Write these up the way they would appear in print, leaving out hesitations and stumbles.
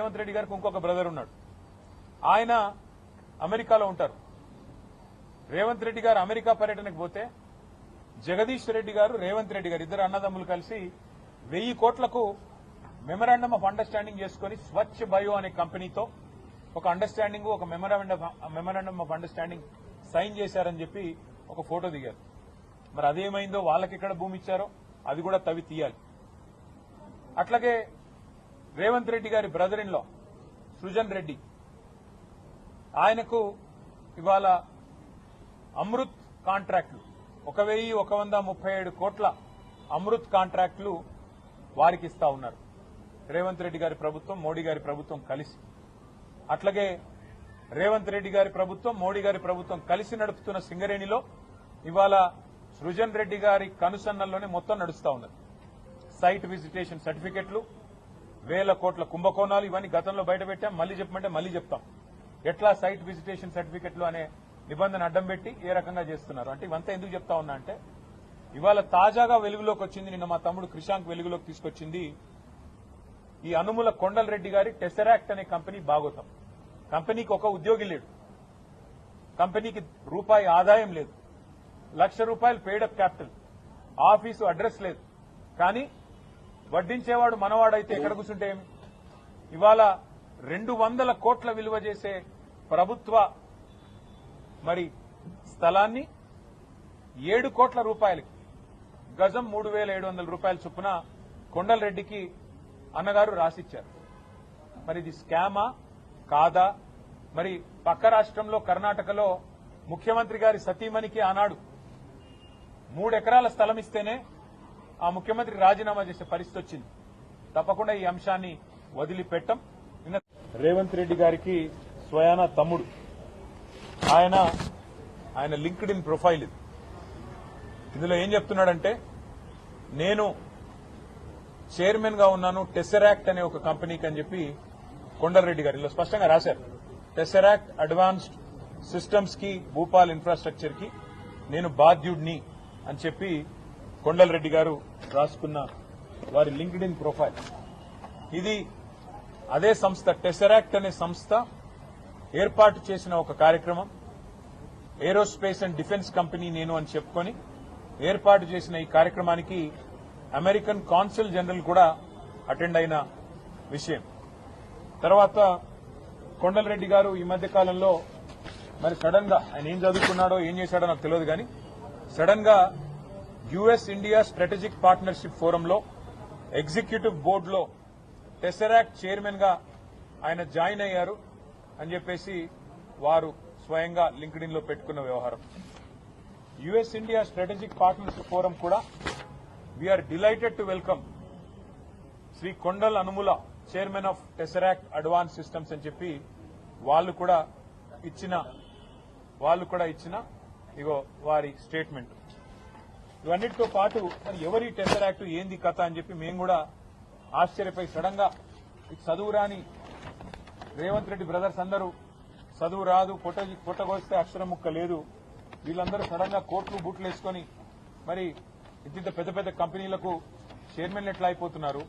రేవంత్ రెడ్డి గారికి ఇంకొక బ్రదర్ ఉన్నాడు. ఆయన అమెరికాలో ఉంటారు. రేవంత్ రెడ్డి గారు అమెరికా పర్యటనకు పోతే జగదీష్ రెడ్డి గారు, రేవంత్ రెడ్డి గారు ఇద్దరు అన్నదమ్ములు కలిసి 1000 కోట్లకు మెమరాండమ్ ఆఫ్ అండర్స్టాండింగ్ చేసుకుని స్వచ్ఛ బయో అనే కంపెనీతో ఒక అండర్స్టాండింగ్, ఒక మెమరాండమ్ ఆఫ్ అండర్స్టాండింగ్ సైన్ చేశారని చెప్పి ఒక ఫోటో దిగారు. మరి అదేమైందో, వాళ్ళకి ఎక్కడ భూమి ఇచ్చారో అది కూడా తవ్వి తీయాలి. అట్లాగే రేవంత్ రెడ్డి గారి brother in law Srujan Reddy, ఆయనకు ఇవాళ అమృత్ కాంట్రాక్టులు 1137 కోట్ల అమృత్ కాంట్రాక్టులు వారికి ఇస్తా ఉన్నారు రేవంత్ రెడ్డి గారి ప్రభుత్వం, మోడీ గారి ప్రభుత్వం కలిసి. అట్లాగే రేవంత్ రెడ్డి గారి ప్రభుత్వం, మోడీ గారి ప్రభుత్వం కలిసి నడుపుతున్న సింగరేణిలో ఇవాళ సృజన్ రెడ్డి గారి కనుసన్నల్లోనే మొత్తం నడుస్తా ఉన్నది. సైట్ విజిటేషన్ సర్టిఫికెట్లు, 1000 కోట్ల కుంభకోణాలు, ఇవన్నీ గతంలో బయటపెట్టాం. మళ్లీ చెప్పమంటే మళ్లీ చెప్తాం. ఎట్లా సైట్ విజిటేషన్ సర్టిఫికెట్లు అనే నిబంధన అడ్డం పెట్టి ఏ రకంగా చేస్తున్నారు అంటే ఇవంతా ఎందుకు చెప్తా ఉన్నా అంటే ఇవాళ తాజాగా వెలుగులోకి వచ్చింది, నిన్న మా తమ్ముడు క్రిషాంక్ వెలుగులోకి తీసుకొచ్చింది, ఈ అనుముల కొండల్ రెడ్డి గారి టెసరాక్ట్ అనే కంపెనీ బాగోతాం. కంపెనీకి ఒక ఉద్యోగి లేడు, కంపెనీకి రూపాయి ఆదాయం లేదు, ₹1,00,000 పెయిడప్ క్యాపిటల్, ఆఫీసు అడ్రస్ లేదు. కానీ వడ్డించేవాడు మనవాడైతే ఎక్కడ కూర్చుంటే ఏమి? ఇవాళ 200 కోట్ల విలువ చేసే ప్రభుత్వ మరి స్థలాన్ని 7 కోట్ల రూపాయలకి, గజం 3,700 రూపాయల చొప్పున కొండల్ రెడ్డికి అన్నగారు రాసిచ్చారు. మరి ఇది స్కామా కాదా? మరి పక్క రాష్ట్రంలో కర్ణాటకలో ముఖ్యమంత్రి గారి సతీమణికి ఆనాడు 3 ఎకరాల స్థలం ఇస్తేనే ఆ ముఖ్యమంత్రి రాజీనామా చేసే పరిస్థితి వచ్చింది. తప్పకుండా ఈ అంశాన్ని వదిలిపెట్టం. రేవంత్ రెడ్డి గారికి స్వయానా తమ్ముడు, ఆయన లింక్డ్ ఇన్ ప్రొఫైల్ ఇది. ఇందులో ఏం చెప్తున్నాడంటే, నేను చైర్మన్ గా ఉన్నాను టెసరాక్ట్ అనే ఒక కంపెనీకి అని చెప్పి కొండల్ రెడ్డి గారు ఇలా స్పష్టంగా రాశారు. టెసరాక్ట్ అడ్వాన్స్డ్ సిస్టమ్స్ కి, భూపాల్ ఇన్ఫ్రాస్ట్రక్చర్ కి నేను బాధ్యుడిని అని చెప్పి కొండల్ రెడ్డి గారు రాసుకున్న వారి లింక్డ్ ఇన్ ప్రొఫైల్ ఇది. అదే సంస్థ టెసరాక్ట్ అనే సంస్థ ఏర్పాటు చేసిన ఒక కార్యక్రమం, ఏరోస్పేస్ అండ్ డిఫెన్స్ కంపెనీ నేను అని చెప్పుకొని ఏర్పాటు చేసిన ఈ కార్యక్రమానికి అమెరికన్ కాన్సుల్ జనరల్ కూడా అటెండ్ అయిన విషయం. తర్వాత కొండల్ రెడ్డి గారు ఈ మధ్య కాలంలో మరి సడన్ గా, ఆయన ఏం చదువుకున్నాడో ఏం చేశాడో నాకు తెలియదు కానీ సడన్ గా యుఎస్ ఇండియా స్ట్రాటజిక్ పార్ట్నర్షిప్ ఫోరంలో ఎగ్జిక్యూటివ్ బోర్డులో టెసరాక్ట్ చైర్మన్ గా ఆయన జాయిన్ అయ్యారు అని చెప్పేసి వారు స్వయంగా లింక్డ్ ఇన్ లో పెట్టుకున్న వ్యవహారం. US India strategic partnership forum కూడా we are delighted to welcome Shri Kondal Anumula, chairman of Tesseract advance systems అని చెప్పి వాళ్ళు కూడా ఇచ్చిన ఇగో వారి స్టేట్మెంట్. ఇవన్నిటితో పాటు మరి ఎవరి టెసరాక్ట్, ఏంది కథ అని చెప్పి మేము కూడా ఆశ్చర్యపోయి సడన్ గా చదువు రాని రేవంత్ రెడ్డి బ్రదర్స్ అందరూ చదువు రాదు, పొట్టగోస్తే అక్షరం ముక్క లేదు, వీళ్ళందరూ సడన్ గా కోట్లు బూట్లు వేసుకుని మరి ఇంత పెద్ద పెద్ద కంపెనీలకు చైర్మన్లు ఎట్లా అయిపోతున్నారు?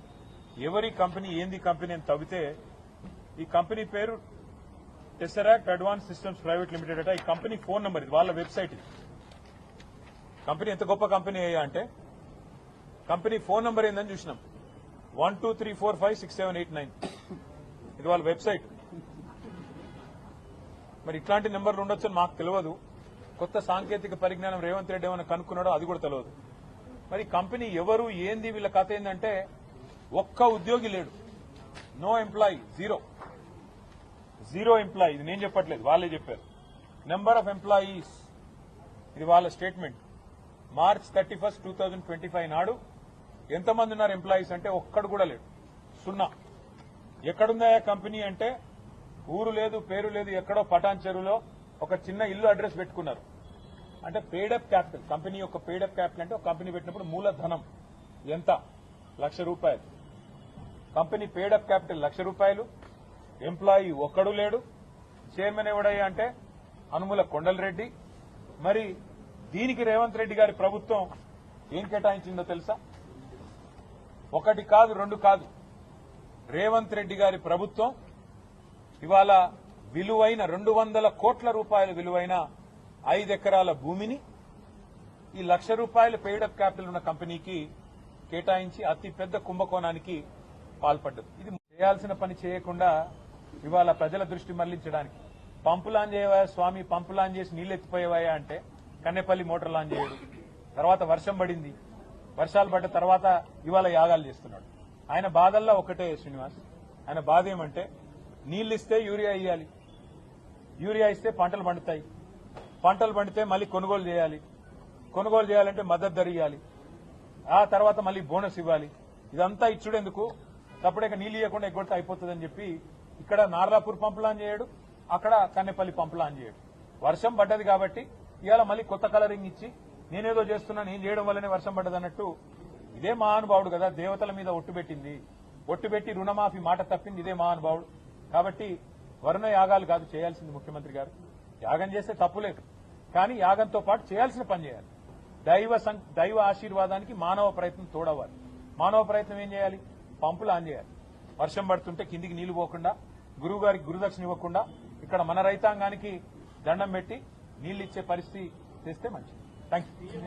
ఎవరి కంపెనీ, ఏంది కంపెనీ అని తవ్వితే ఈ కంపెనీ పేరు టెసరాక్ట్ అడ్వాన్స్ సిస్టమ్స్ ప్రైవేట్ లిమిటెడ్ అట. ఈ కంపెనీ ఫోన్ నంబర్ ఇది, వాళ్ళ వెబ్సైట్ ఇది. కంపెనీ ఎంత గొప్ప కంపెనీ అయ్యా అంటే కంపెనీ ఫోన్ నంబర్ ఏందని చూసినాం, 12345678 ఇది వాళ్ళ వెబ్సైట్. మరి ఇట్లాంటి నెంబర్లు ఉండొచ్చని మాకు తెలియదు. కొత్త సాంకేతిక పరిజ్ఞానం రేవంత్ రెడ్డి ఏమైనా కనుక్కున్నాడో అది కూడా తెలియదు. మరి కంపెనీ ఎవరు, ఏంది, వీళ్ళ కథ ఏంటంటే ఒక్క ఉద్యోగి లేడు, నో ఎంప్లాయీ, జీరో ఎంప్లాయీ. ఇది నేను చెప్పట్లేదు, వాళ్ళే చెప్పారు. నెంబర్ ఆఫ్ ఎంప్లాయీస్, ఇది వాళ్ళ స్టేట్మెంట్. March 31, 2025 నాడు ఎంతమంది ఉన్నారు ఎంప్లాయీస్ అంటే ఒక్కడు కూడా లేడు, 0. ఎక్కడుందా కంపెనీ అంటే ఊరు లేదు, పేరు లేదు, ఎక్కడో పటాన్ చెరువులో ఒక చిన్న ఇల్లు అడ్రస్ పెట్టుకున్నారు. అంటే పెయిడప్ క్యాపిటల్, కంపెనీ యొక్క పెయిడప్ క్యాపిటల్ అంటే ఒక కంపెనీ పెట్టినప్పుడు మూలధనం ఎంత? ₹1,00,000. కంపెనీ పెయిడప్ క్యాపిటల్ ₹1,00,000, ఎంప్లాయీ ఒక్కడు లేడు. చైర్మన్ ఎవడయ్యా అంటే అనుముల కొండల్ రెడ్డి. మరి దీనికి రేవంత్ రెడ్డి గారి ప్రభుత్వం ఏం కేటాయించిందో తెలుసా? 1 కాదు 2 కాదు, రేవంత్ రెడ్డి గారి ప్రభుత్వం ఇవాళ విలువైన 200 కోట్ల రూపాయల విలువైన 5 ఎకరాల భూమిని ఈ ₹1,00,000 పెయిడప్ క్యాపిటల్ ఉన్న కంపెనీకి కేటాయించి అతి పెద్ద కుంభకోణానికి పాల్పడ్డది. ఇది చేయాల్సిన పని చేయకుండా ఇవాళ ప్రజల దృష్టి మళ్లించడానికి పంపు లాంచ్ చేయవా స్వామి, పంపు లాంచ్ చేసి నీళ్లు ఎత్తిపోయేవాయా అంటే కన్నెపల్లి మోటార్ లాంచ్ చేయడు. తర్వాత వర్షం పడింది, వర్షాలు పడ్డ తర్వాత ఇవాళ యాగాలు చేస్తున్నాడు. ఆయన బాధల్లో ఒకటే శ్రీనివాస్, ఆయన బాధ ఏమంటే నీళ్లు ఇస్తే యూరియా ఇవ్వాలి, యూరియా ఇస్తే పంటలు పండుతాయి, పంటలు పండితే మళ్ళీ కొనుగోలు చేయాలి, కొనుగోలు చేయాలంటే మద్దతు ధర ఇవ్వాలి, ఆ తర్వాత మళ్ళీ బోనస్ ఇవ్వాలి. ఇదంతా ఇచ్చుడెందుకు, తప్పుడేక నీళ్లు ఇవ్వకుండా ఎగ్గొడితే అయిపోతుందని చెప్పి ఇక్కడ నార్లాపూర్ పంపు లాంచ్ చేయడు, అక్కడ కన్నెపల్లి పంపు లాంచ్ చేయడు. వర్షం పడ్డది కాబట్టి ఇవాళ మళ్ళీ కొత్త కలరింగ్ ఇచ్చి నేనేదో చేస్తున్నా, నేను చేయడం వల్లనే వర్షం పడ్డది అన్నట్టు. ఇదే మహానుభావుడు కదా దేవతల మీద ఒట్టు పెట్టింది, ఒట్టు పెట్టి రుణమాఫీ మాట తప్పింది ఇదే మహానుభావుడు. కాబట్టి వరుణ యాగాలు కాదు చేయాల్సింది ముఖ్యమంత్రి గారు. యాగం చేస్తే తప్పులేదు, కానీ యాగంతో పాటు చేయాల్సిన పని చేయాలి. దైవ ఆశీర్వాదానికి మానవ ప్రయత్నం తోడవ్వాలి. మానవ ప్రయత్నం ఏం చేయాలి, పంపులు ఆన్ చేయాలి. వర్షం పడుతుంటే కిందికి నీళ్లు పోకుండా, గురువు గారికి గురుదక్షిణ ఇవ్వకుండా ఇక్కడ మన రైతాంగానికి దండం పెట్టి నీళ్లు ఇచ్చే పరిస్థితి తెస్తే మంచిది. Thank you.